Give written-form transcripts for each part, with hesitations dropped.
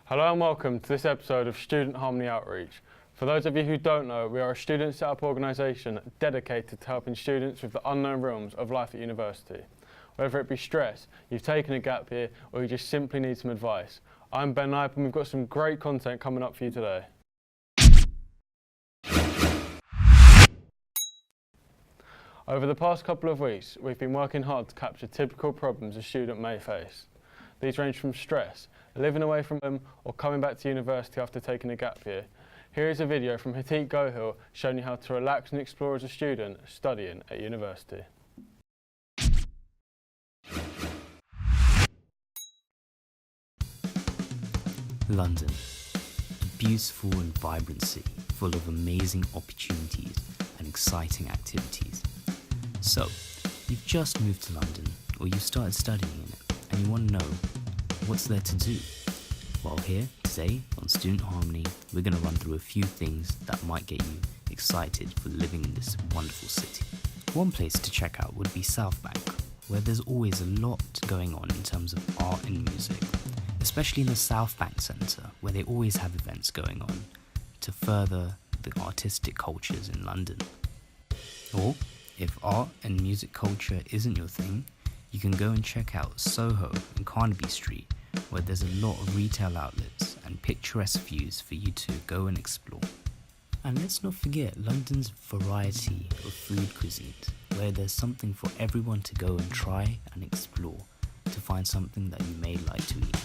Hello and welcome to this episode of Student Harmony Outreach. For those of you who don't know, we are a student set-up organisation dedicated to helping students with the unknown realms of life at university. Whether it be stress, you've taken a gap year, or you just simply need some advice. I'm Ben Knipe and we've got some great content coming up for you today. Over the past couple of weeks, we've been working hard to capture typical problems a student may face. These range from stress, living away from home, or coming back to university after taking a gap year. Here is a video from Hitik Gohil showing you how to relax and explore as a student studying at university. London, a beautiful and vibrant city full of amazing opportunities and exciting activities. So, you've just moved to London, or you started studying in it, and you want to know what's there to do. Well, here today on Student Harmony, we're going to run through a few things that might get you excited for living in this wonderful city. One place to check out would be South Bank, where there's always a lot going on in terms of art and music, especially in the South Bank Centre, where they always have events going on to further the artistic cultures in London. Or, if art and music culture isn't your thing, you can go and check out Soho and Carnaby Street, where there's a lot of retail outlets and picturesque views for you to go and explore. And let's not forget London's variety of food cuisines, where there's something for everyone to go and try and explore to find something that you may like to eat.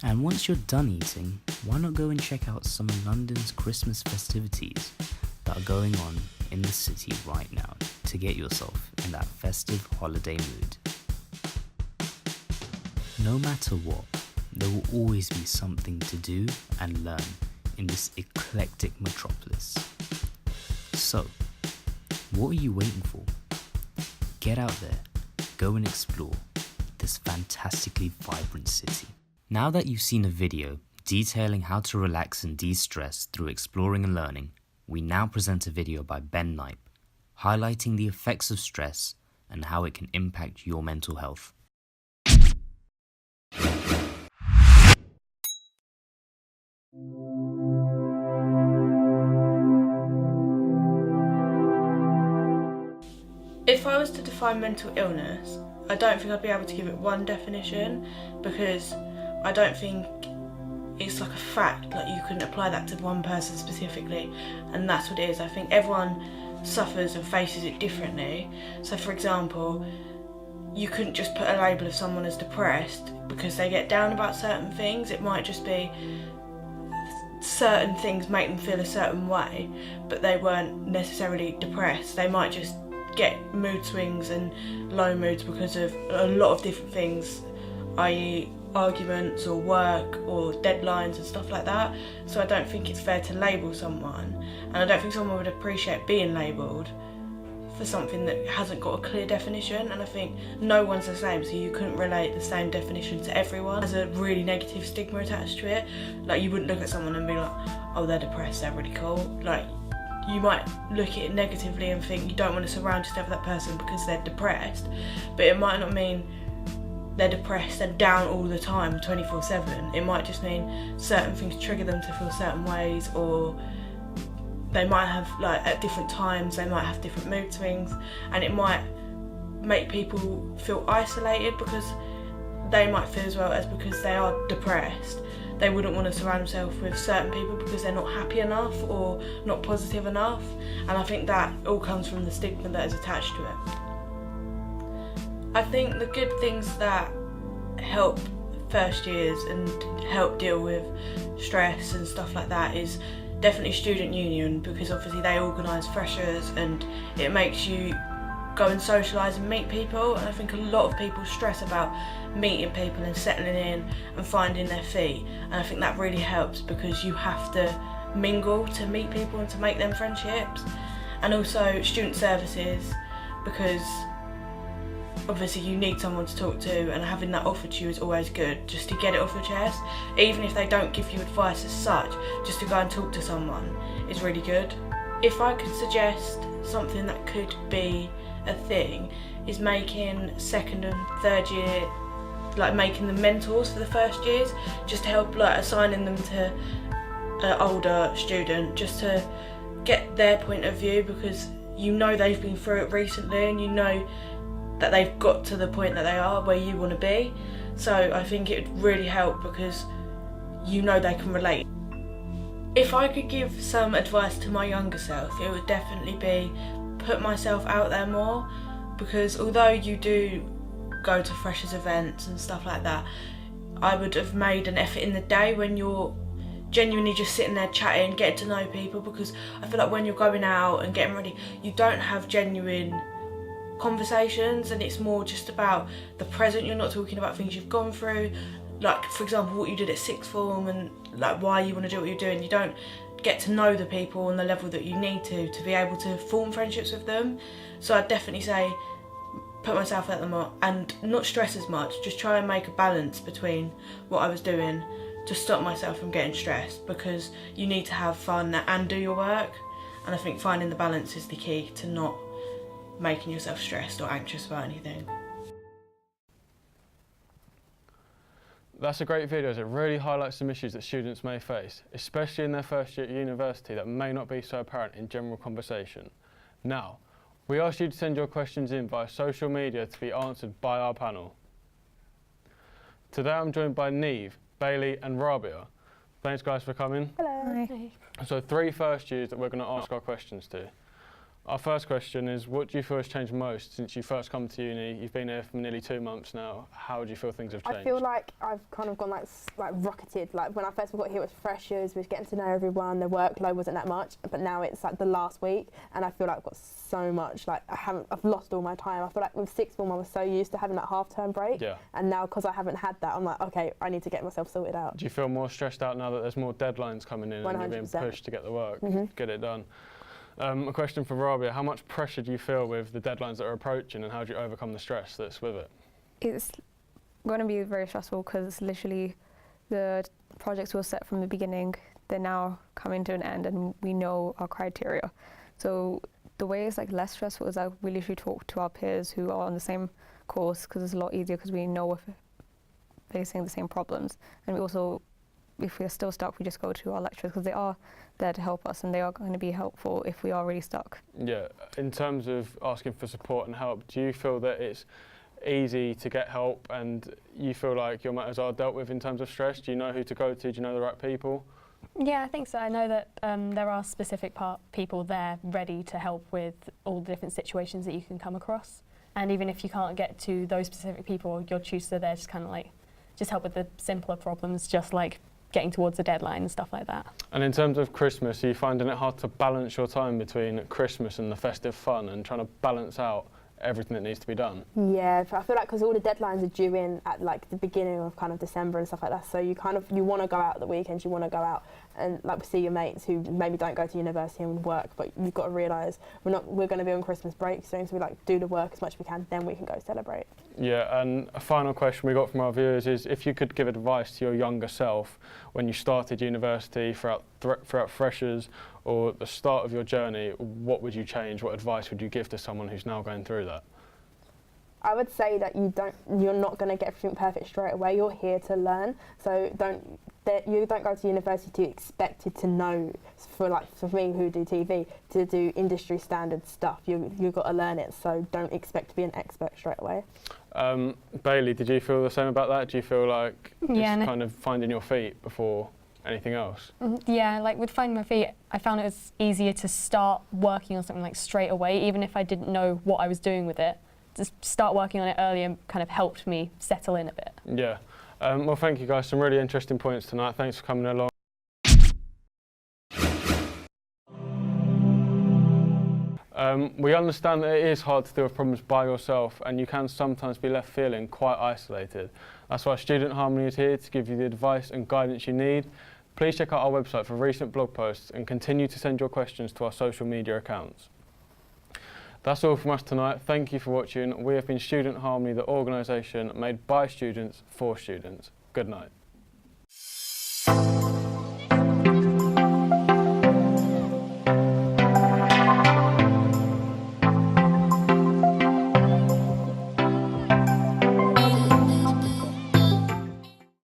And once you're done eating, why not go and check out some of London's Christmas festivities that are going on in the city right now to get yourself in that festive holiday mood. No matter what, there will always be something to do and learn in this eclectic metropolis. So, what are you waiting for? Get out there, go and explore this fantastically vibrant city. Now that you've seen a video detailing how to relax and de-stress through exploring and learning, we now present a video by Ben Knipe, highlighting the effects of stress and how it can impact your mental health. If I was to define mental illness, I don't think I'd be able to give it one definition, because I don't think it's like a fact, like you couldn't apply that to one person specifically, and that's what it is. I think everyone suffers and faces it differently. So for example, you couldn't just put a label of someone as depressed because they get down about certain things. It might just be certain things make them feel a certain way, but they weren't necessarily depressed. They might just get mood swings and low moods because of a lot of different things, i.e. arguments or work or deadlines and stuff like that. So I don't think it's fair to label someone, and I don't think someone would appreciate being labelled for something that hasn't got a clear definition. And I think no one's the same, so you couldn't relate the same definition to everyone. There's a really negative stigma attached to it. Like, you wouldn't look at someone and be like, oh, they're depressed, they're really cool. Like, you might look at it negatively and think you don't want to surround yourself with that person because they're depressed, but it might not mean they're depressed and down all the time 24/7. It might just mean certain things trigger them to feel certain ways, or they might have, like, at different times they might have different mood swings, and it might make people feel isolated because they might feel as well as because they are depressed they wouldn't want to surround themselves with certain people because they're not happy enough or not positive enough. And I think that all comes from the stigma that is attached to it. I think the good things that help first years and help deal with stress and stuff like that is definitely student union, because obviously they organise freshers and it makes you go and socialise and meet people. And I think a lot of people stress about meeting people and settling in and finding their feet, and I think that really helps because you have to mingle to meet people and to make them friendships. And also student services, because obviously you need someone to talk to, and having that offered to you is always good, just to get it off your chest. Even if they don't give you advice as such, just to go and talk to someone is really good. If I could suggest something that could be a thing, is making second and third year like making them mentors for the first years, just to help like assigning them to an older student, just to get their point of view, because you know they've been through it recently and you know that they've got to the point that they are where you want to be. So I think it would really help because you know they can relate. If I could give some advice to my younger self, it would definitely be put myself out there more, because although you do go to freshers events and stuff like that, I would have made an effort in the day when you're genuinely just sitting there chatting, getting to know people, because I feel like when you're going out and getting ready, you don't have genuine conversations, and it's more just about the present. You're not talking about things you've gone through, like for example what you did at sixth form and like why you want to do what you're doing. You don't get to know the people on the level that you need to be able to form friendships with them. So I'd definitely say put myself out there more and not stress as much, just try and make a balance between what I was doing to stop myself from getting stressed, because you need to have fun and do your work, and I think finding the balance is the key to not making yourself stressed or anxious about anything. That's a great video as it really highlights some issues that students may face, especially in their first year at university, that may not be so apparent in general conversation. Now, we ask you to send your questions in via social media to be answered by our panel. Today I'm joined by Neve, Bailey and Rabia. Thanks guys for coming. Hello. Hi. So 3 first years that we're going to ask our questions to. Our first question is, what do you feel has changed most since you first come to uni? You've been here for nearly 2 months now. How do you feel things have changed? I feel like I've kind of gone like rocketed. Like when I first got here, it was freshers, we was getting to know everyone, the workload wasn't that much, but now it's like the last week and I feel like I've got so much, like I've lost all my time. I feel like with sixth form I was so used to having that half-term break, and now because I haven't had that, I'm like, okay, I need to get myself sorted out. Do you feel more stressed out now that there's more deadlines coming in 100%. And you're being pushed to get the work, get it done? A question for Rabia, how much pressure do you feel with the deadlines that are approaching, and how do you overcome the stress that's with it? It's going to be very stressful because literally the projects were set from the beginning, they're now coming to an end and we know our criteria. So the way it's like less stressful is that we literally talk to our peers who are on the same course, because it's a lot easier because we know we're facing the same problems. And we also, if we're still stuck, we just go to our lecturers because they are there to help us and they are going to be helpful if we are really stuck. Yeah, in terms of asking for support and help, do you feel that it's easy to get help and you feel like your matters are dealt with in terms of stress? Do you know who to go to? Do you know the right people? Yeah, I think so. I know that there are specific people there ready to help with all the different situations that you can come across. And even if you can't get to those specific people, your tutors are there to kind of like just help with the simpler problems, just like getting towards the deadline and stuff like that. And in terms of Christmas, are you finding it hard to balance your time between Christmas and the festive fun and trying to balance out everything that needs to be done? Yeah, I feel like because all the deadlines are due in at like the beginning of kind of December and stuff like that, so you want to go out at the weekends, you want to go out and like see your mates who maybe don't go to university and work, but you've got to realise we're going to be on Christmas break soon, so we like do the work as much as we can, then we can go celebrate. Yeah, and a final question we got from our viewers is, if you could give advice to your younger self when you started university, throughout freshers or the start of your journey, what would you change? What advice would you give to someone who's now going through that? I would say that you're not going to get everything perfect straight away. You're here to learn, so you don't go to university expected to know. For me who do TV, to do industry standard stuff, you've got to learn it. So don't expect to be an expert straight away. Bailey, did you feel the same about that? Do you feel like it's kind of finding your feet before anything else? Yeah, like with finding my feet, I found it was easier to start working on something like straight away, even if I didn't know what I was doing with it. Just start working on it earlier kind of helped me settle in a bit. Yeah. Well, thank you guys. Some really interesting points tonight. Thanks for coming along. We understand that it is hard to deal with problems by yourself and you can sometimes be left feeling quite isolated. That's why Student Harmony is here to give you the advice and guidance you need. Please check out our website for recent blog posts and continue to send your questions to our social media accounts. That's all from us tonight. Thank you for watching. We have been Student Harmony, the organisation made by students for students. Good night.